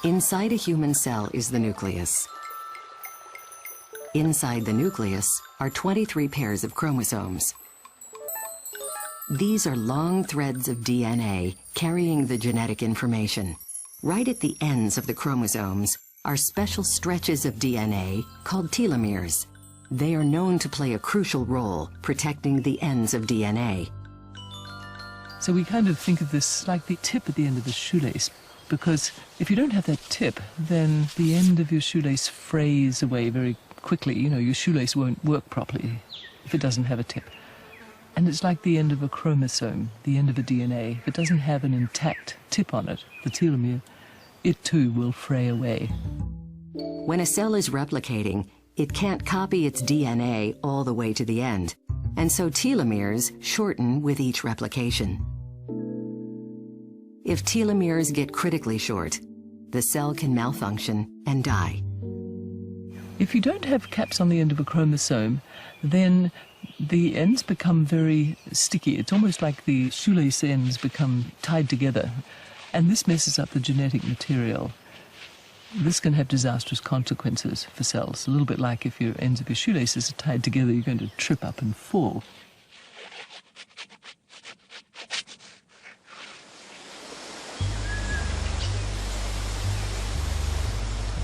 Inside a human cell is the nucleus. Inside the nucleus are 23 pairs of chromosomes. These are long threads of DNA carrying the genetic information. Right at the ends of the chromosomes are special stretches of DNA called telomeres. They are known to play a crucial role protecting the ends of DNA. So we kind of think of this like the tip at the end of the shoelace, because if you don't have that tip, then the end of your shoelace frays away very quickly. You know, your shoelace won't work properly if it doesn't have a tip. And it's like the end of a chromosome, the end of a DNA. If it doesn't have an intact tip on it, the telomere, it too will fray away. When a cell is replicating, it can't copy its DNA all the way to the end, and so telomeres shorten with each replication. If telomeres get critically short, the cell can malfunction and die. If you don't have caps on the end of a chromosome, then the ends become very sticky. It's almost like the shoelace ends become tied together, and this messes up the genetic material. This can have disastrous consequences for cells, a little bit like if your ends of your shoelaces are tied together, you're going to trip up and fall.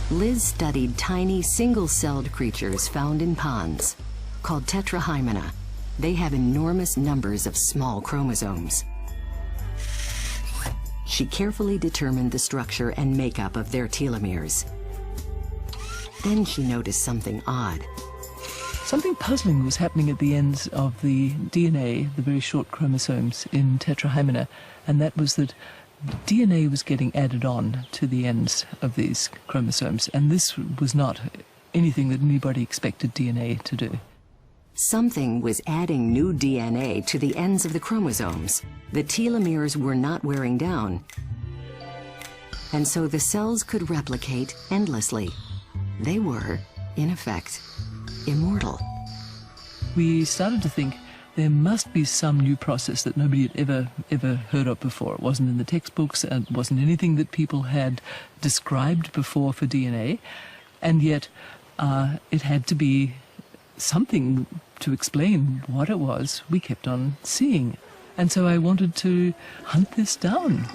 Liz studied tiny single-celled creatures found in ponds, called tetrahymena. They have enormous numbers of small chromosomes. She carefully determined the structure and makeup of their telomeres. Then she noticed something odd. Something puzzling was happening at the ends of the DNA, the very short chromosomes in tetrahymena, and that was that DNA was getting added on to the ends of these chromosomes, and this was not anything that anybody expected DNA to do. Something was adding new DNA to the ends of the chromosomes. The telomeres were not wearing down, and so the cells could replicate endlessly. They were, in effect, immortal. We started to think there must be some new process that nobody had ever heard of before. It wasn't in the textbooks, and it wasn't anything that people had described before for DNA, and yet it had to be something to explain what it was we kept on seeing. And so I wanted to hunt this down.